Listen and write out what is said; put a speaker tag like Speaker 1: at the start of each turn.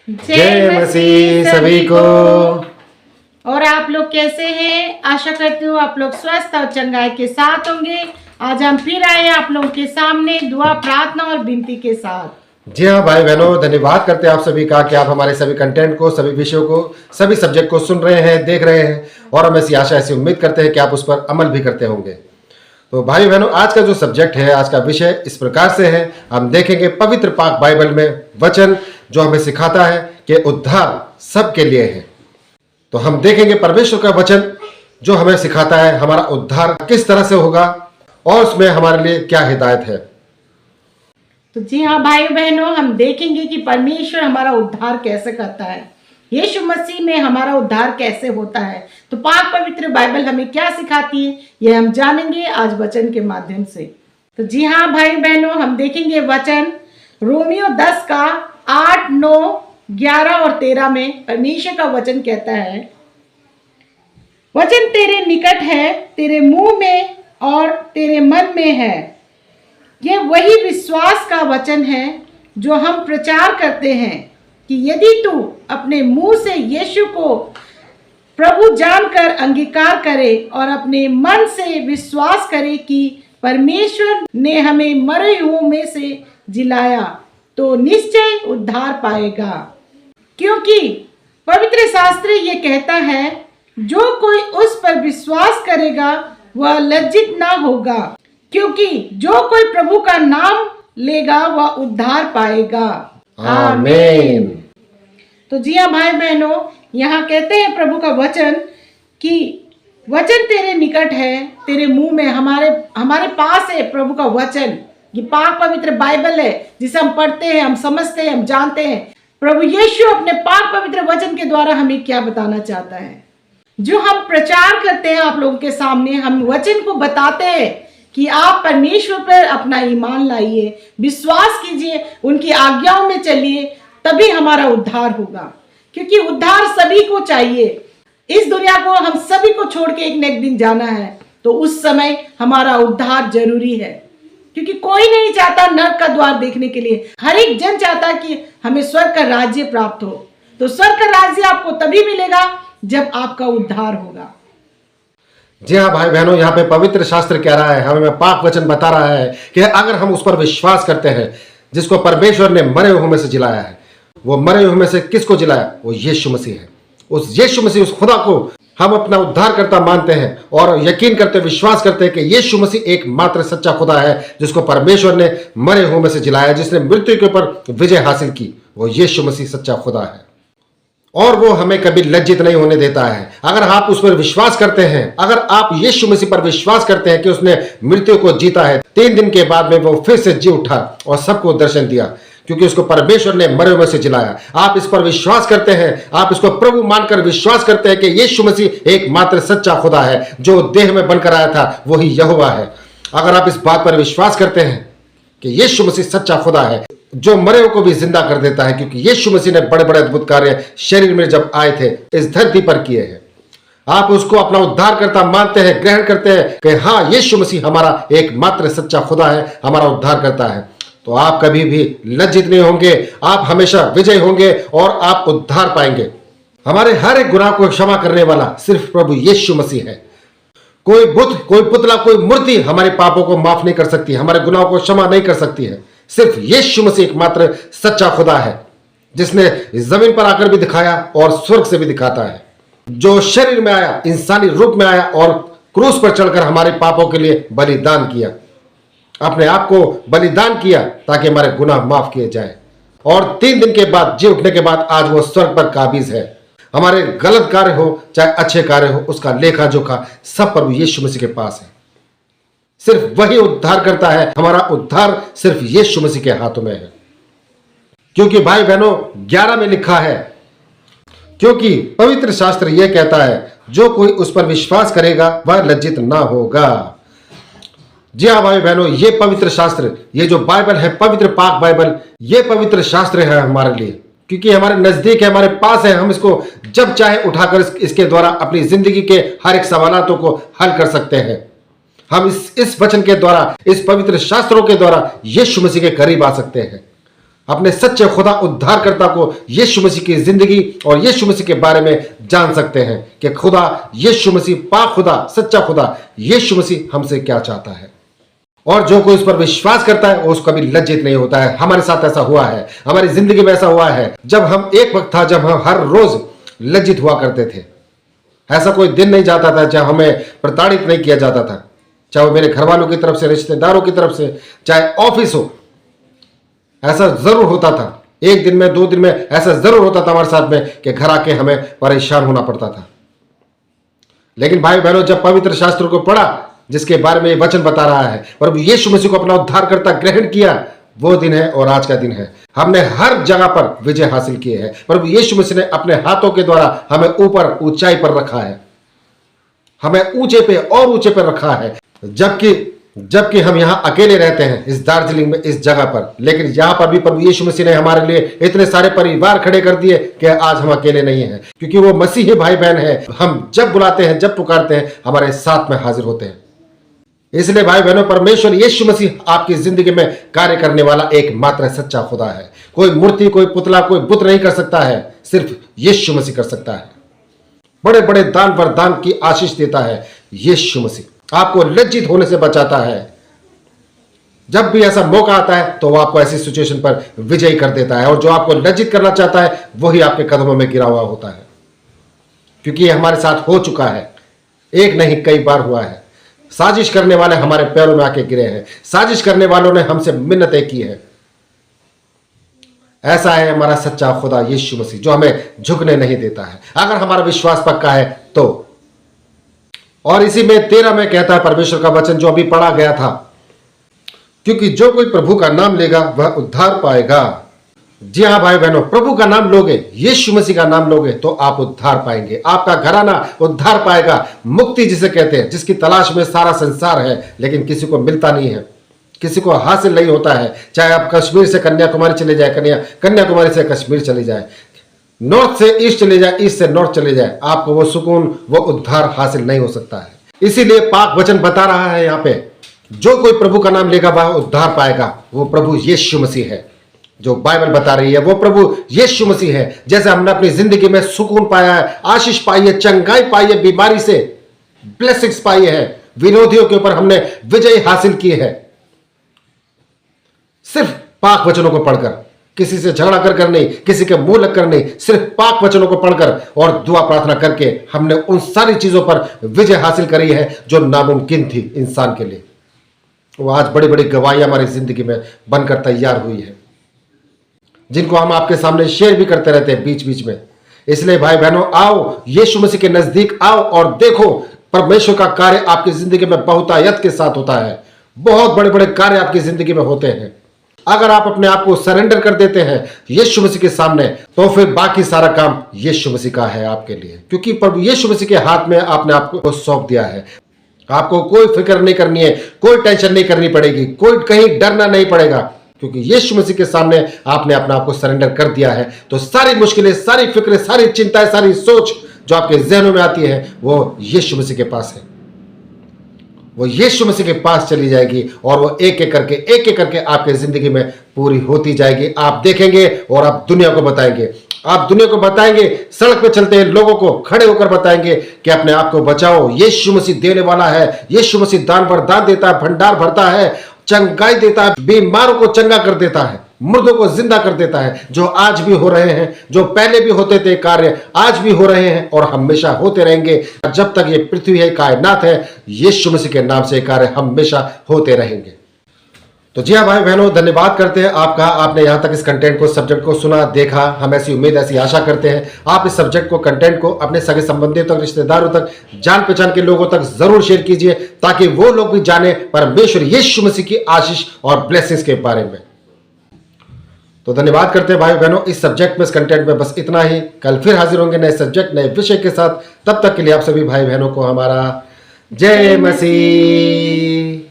Speaker 1: जय मसीह सभी को।
Speaker 2: और आप लोग कैसे हैं? आशा करती हूँ आप लोग स्वस्थ और चंगाई के साथ होंगे। आज हम फिर आए हैं आप लोगों के सामने दुआ, प्रार्थना और विनती के साथ।
Speaker 1: जी हाँ भाई बहनों, धन्यवाद करते हैं आप सभी का कि आप हमारे सभी कंटेंट को, सभी विषयों को, सभी सब्जेक्ट को सुन रहे हैं, देख रहे हैं और हम ऐसी आशा, ऐसी उम्मीद करते हैं कि आप उस पर अमल भी करते होंगे। तो भाई बहनों, आज का जो सब्जेक्ट है, आज का विषय इस प्रकार से है। हम देखेंगे पवित्र पाक बाइबल में वचन जो हमें सिखाता है कि उद्धार सबके लिए है। तो हम देखेंगे परमेश्वर का वचन जो हमें सिखाता है हमारा उद्धार किस तरह से होगा और उसमें हमारे लिए क्या हिदायत है।
Speaker 2: तो जी हाँ भाई बहनों, हम देखेंगे कि परमेश्वर हमारा उद्धार कैसे करता है, यीशु मसीह में हमारा उद्धार कैसे होता है। तो पाक पवित्र बाइबल हमें क्या सिखाती है, ये हम जानेंगे आज वचन के माध्यम से। तो जी हाँ भाई बहनों, हम देखेंगे वचन रोमियो 10 का 8, 9, 11 और 13 में परमेश्वर का वचन कहता है, वचन तेरे निकट है, तेरे मुंह में और तेरे मन में है। यह वही विश्वास का वचन है जो हम प्रचार करते हैं कि यदि तू अपने मुंह से यीशु को प्रभु जानकर अंगीकार करे और अपने मन से विश्वास करे कि परमेश्वर ने हमें मरे हुओं में से जिलाया, तो निश्चय उद्धार पाएगा। क्योंकि पवित्र शास्त्र ये कहता है, जो कोई उस पर विश्वास करेगा वह लज्जित ना होगा, क्योंकि जो कोई प्रभु का नाम लेगा वह उद्धार पाएगा।
Speaker 1: आमीन।
Speaker 2: तो जी हाँ भाई बहनों, यहाँ कहते हैं प्रभु का वचन कि वचन तेरे निकट है, तेरे मुंह में, हमारे पास है प्रभु का वचन। ये पाक पवित्र बाइबल है जिसे हम पढ़ते हैं, हम समझते हैं, हम जानते हैं प्रभु यीशु अपने पाक पवित्र वचन के द्वारा हमें क्या बताना चाहता है। जो हम प्रचार करते हैं आप लोगों के सामने, हम वचन को बताते हैं कि आप परमेश्वर पर अपना ईमान लाइए, विश्वास कीजिए, उनकी आज्ञाओं में चलिए, तभी हमारा उद्धार होगा। क्योंकि उद्धार सभी को चाहिए। इस दुनिया को हम सभी को छोड़ के एक न एक दिन जाना है, तो उस समय हमारा उद्धार जरूरी है। क्योंकि कोई नहीं चाहता नरक का द्वार देखने के लिए, हर एक जन चाहता कि हमें स्वर्ग का राज्य प्राप्त हो। तो स्वर्ग का राज्य आपको तभी मिलेगा जब आपका उद्धार होगा।
Speaker 1: जी हाँ भाई बहनों, यहाँ पे पवित्र शास्त्र कह रहा है, हमें पाक वचन बता रहा है कि अगर हम उस पर विश्वास करते हैं जिसको परमेश्वर ने मरे हुए में से जिलाया है। वो मरे हुए में से किसको जिलाया? वो यीशु मसीह है। उस यीशु मसीह, उस खुदा को हम अपना उद्धारकर्ता मानते हैं और यकीन करते, विश्वास करते हैं कि यीशु मसीह एकमात्र सच्चा खुदा है जिसको परमेश्वर ने मरे हुए में से जिलाया, जिसने मृत्यु के ऊपर विजय हासिल की। वो यीशु मसीह सच्चा खुदा है और वो हमें कभी लज्जित नहीं होने देता है। अगर आप उस पर विश्वास करते हैं, अगर आप यीशु मसीह पर विश्वास करते हैं कि उसने मृत्यु को जीता है, 3 दिन के बाद में वो फिर से जी उठा और सबको दर्शन दिया, क्योंकि उसको परमेश्वर ने मरे हुए से जिलाया। आप इस पर विश्वास करते हैं, आप इसको प्रभु मानकर विश्वास करते हैं कि यीशु मसीह एकमात्र सच्चा खुदा है, जो देह में बनकर आया था वही यहोवा है। अगर आप इस बात पर विश्वास करते हैं कि यीशु मसीह सच्चा खुदा है जो मरे हुए को भी जिंदा कर देता है, क्योंकि यीशु मसीह ने बड़े बड़े अद्भुत कार्य शरीर में जब आए थे इस धरती पर किए हैं, आप उसको अपना उद्धारकर्ता मानते हैं, ग्रहण करते हैं कि हाँ, यीशु मसीह हमारा एकमात्र सच्चा खुदा है, हमारा उद्धारकर्ता है, तो आप कभी भी लज्जित नहीं होंगे, आप हमेशा विजय होंगे और आप उद्धार पाएंगे। हमारे हर एक गुनाह को क्षमा करने वाला सिर्फ प्रभु यीशु मसीह है। कोई बुत, कोई पुतला, कोई मूर्ति हमारे पापों को माफ नहीं कर सकती, हमारे गुनाहों को क्षमा नहीं कर सकती है। सिर्फ यीशु मसीह एकमात्र सच्चा खुदा है, जिसने जमीन पर आकर भी दिखाया और स्वर्ग से भी दिखाता है, जो शरीर में आया, इंसानी रूप में आया और क्रूस पर चढ़कर हमारे पापों के लिए बलिदान किया, अपने आप को बलिदान किया ताकि हमारे गुनाह माफ किए जाए। और 3 दिन के बाद, जी उठने के बाद, आज वो स्वर्ग पर काबिज है। हमारे गलत कार्य हो चाहे अच्छे कार्य हो, उसका लेखा जोखा सब प्रभु यीशु मसीह के पास है। सिर्फ वही उद्धार करता है। हमारा उद्धार सिर्फ यीशु मसीह के हाथों में है। क्योंकि भाई बहनों, 11 में लिखा है, क्योंकि पवित्र शास्त्र यह कहता है, जो कोई उस पर विश्वास करेगा वह लज्जित ना होगा। जी हाँ भाई बहनों, ये पवित्र शास्त्र, ये जो बाइबल है, पवित्र पाक बाइबल, ये पवित्र शास्त्र है हमारे लिए, क्योंकि हमारे नजदीक है, हमारे पास है। हम इसको जब चाहे उठाकर इसके द्वारा अपनी जिंदगी के हर एक सवालों को हल कर सकते हैं। हम इस वचन के द्वारा, इस पवित्र शास्त्रों के द्वारा यीशु मसीह के करीब आ सकते हैं। अपने सच्चे खुदा उद्धारकर्ता को यीशु मसीह की जिंदगी और यीशु मसीह के बारे में जान सकते हैं कि खुदा यीशु मसीह, पाक खुदा, सच्चा खुदा यीशु मसीह हमसे क्या चाहता है। और जो कोई उस पर विश्वास करता है वो उसको कभी लज्जित नहीं होता है। हमारे साथ ऐसा हुआ है, हमारी जिंदगी में ऐसा हुआ है। जब हम एक वक्त था जब हम हर रोज लज्जित हुआ करते थे। ऐसा कोई दिन नहीं जाता था जब हमें प्रताड़ित नहीं किया जाता था, चाहे वो मेरे घर वालों की तरफ से, रिश्तेदारों की तरफ से, चाहे ऑफिस हो। ऐसा जरूर होता था, एक दिन में, 2 दिन में ऐसा जरूर होता था हमारे साथ में कि घर आके हमें परेशान होना पड़ता था। लेकिन भाई बहनों, जब पवित्र शास्त्र को पढ़ा जिसके बारे में ये वचन बता रहा है, प्रभु यीशु मसीह को अपना उद्धारकर्ता ग्रहण किया, वो दिन है और आज का दिन है। हमने हर जगह पर विजय हासिल की है। प्रभु यीशु मसीह ने अपने हाथों के द्वारा हमें ऊपर, ऊंचाई पर रखा है, हमें ऊंचे पे और ऊंचे पर रखा है। जबकि हम यहाँ अकेले रहते हैं इस दार्जिलिंग में, इस जगह पर, लेकिन यहाँ पर भी प्रभु यीशु मसीह ने हमारे लिए इतने सारे परिवार खड़े कर दिए कि आज हम अकेले नहीं हैं, क्योंकि वो मसीही भाई बहन है। हम जब बुलाते हैं, जब पुकारते हैं, हमारे साथ में हाजिर होते हैं। इसलिए भाई बहनों, परमेश्वर यीशु मसीह आपकी जिंदगी में कार्य करने वाला एकमात्र सच्चा खुदा है। कोई मूर्ति, कोई पुतला, कोई बुत नहीं कर सकता है, सिर्फ यीशु मसीह कर सकता है। बड़े बड़े दान वरदान की आशीष देता है यीशु मसीह, आपको लज्जित होने से बचाता है। जब भी ऐसा मौका आता है तो वो आपको ऐसी सिचुएशन पर विजयी कर देता है, और जो आपको लज्जित करना चाहता है वही आपके कदमों में गिरा हुआ होता है, क्योंकि ये हमारे साथ हो चुका है। एक नहीं, कई बार हुआ है। साजिश करने वाले हमारे पैरों में आके गिरे हैं, साजिश करने वालों ने हमसे मिन्नतें की है। ऐसा है हमारा सच्चा खुदा यीशु मसीह, जो हमें झुकने नहीं देता है अगर हमारा विश्वास पक्का है तो। और इसी में 13 में कहता है परमेश्वर का वचन जो अभी पढ़ा गया था, क्योंकि जो कोई प्रभु का नाम लेगा वह उद्धार पाएगा। जी हाँ भाई बहनों, प्रभु का नाम लोगे, यीशु मसीह का नाम लोगे तो आप उद्धार पाएंगे, आपका घराना उद्धार पाएगा। मुक्ति जिसे कहते हैं, जिसकी तलाश में सारा संसार है लेकिन किसी को मिलता नहीं है, किसी को हासिल नहीं होता है। चाहे आप कश्मीर से कन्याकुमारी चले जाए, कन्याकुमारी से कश्मीर चले जाए, नॉर्थ से ईस्ट चले जाए, ईस्ट से नॉर्थ चले जाए, आपको वो सुकून, वो उद्धार हासिल नहीं हो सकता है। इसीलिए पाक वचन बता रहा है यहाँ पे, जो कोई प्रभु का नाम लेगा वह उद्धार पाएगा। वो प्रभु यीशु मसीह है, जो बाइबल बता रही है वो प्रभु यीशु मसीह है। जैसे हमने अपनी जिंदगी में सुकून पाया है, आशीष पाई है, चंगाई पाई है, बीमारी से ब्लेसिंग्स पाई है, विरोधियों के ऊपर हमने विजय हासिल की है, सिर्फ पाक वचनों को पढ़कर, किसी से झगड़ा कर नहीं, किसी के मुंह लगकर नहीं, सिर्फ पाक वचनों को पढ़कर और दुआ प्रार्थना करके हमने उन सारी चीजों पर विजय हासिल करी है जो नामुमकिन थी इंसान के लिए। वो आज बड़ी बड़ी गवाहियां हमारी जिंदगी में बनकर तैयार हुई है, जिनको हम आपके सामने शेयर भी करते रहते हैं बीच बीच में। इसलिए भाई बहनों, आओ यीशु मसीह के नजदीक आओ और देखो परमेश्वर का कार्य आपकी जिंदगी में बहुतायत के साथ होता है। बहुत बड़े बड़े कार्य आपकी जिंदगी में होते हैं। अगर आप अपने आप को सरेंडर कर देते हैं यीशु मसीह के सामने, तो फिर बाकी सारा काम यीशु मसीह का है आपके लिए, क्योंकि प्रभु यीशु मसीह के हाथ में आपने आपको सौंप दिया है। आपको कोई फिक्र नहीं करनी है, कोई टेंशन नहीं करनी पड़ेगी, कोई कहीं डरना नहीं पड़ेगा, क्योंकि यीशु मसीह के सामने आपने अपने आप को सरेंडर कर दिया है। तो सारी मुश्किलें, सारी फिक्रें, सारी चिंताएं, सारी सोच जो आपके जहनों में आती है वो यीशु मसीह के पास है, वो यीशु मसीह के पास चली जाएगी और वो एक एक करके आपके जिंदगी में पूरी होती जाएगी। आप देखेंगे और आप दुनिया को बताएंगे, आप दुनिया को बताएंगे, सड़क पे चलते हैं लोगों को खड़े होकर बताएंगे कि अपने आप को बचाओ, यीशु मसीह देने वाला है, यीशु मसीह दान वरदान देता है, भंडार भरता है, चंगाई देता है, बीमारों को चंगा कर देता है, मुर्दों को जिंदा कर देता है। जो आज भी हो रहे हैं, जो पहले भी होते थे कार्य, आज भी हो रहे हैं और हमेशा होते रहेंगे। जब तक ये पृथ्वी है, कायनात है, यीशु मसीह के नाम से कार्य हमेशा होते रहेंगे। तो जी हाँ भाई बहनों, धन्यवाद करते हैं आपका, आपने यहाँ तक इस कंटेंट को, सब्जेक्ट को सुना, देखा। हम ऐसी उम्मीद, ऐसी आशा करते हैं आप इस सब्जेक्ट को, कंटेंट को अपने सगे संबंधियों तक, रिश्तेदारों तक, जान पहचान के लोगों तक जरूर शेयर कीजिए, ताकि वो लोग भी जाने परमेश्वर यीशु मसीह की आशीष और ब्लेसिंग्स के बारे में। तो धन्यवाद करते हैं भाई बहनों, इस सब्जेक्ट में, इस कंटेंट में बस इतना ही। कल फिर हाजिर होंगे नए सब्जेक्ट, नए विषय के साथ। तब तक के लिए आप सभी भाई बहनों को हमारा जय मसीह।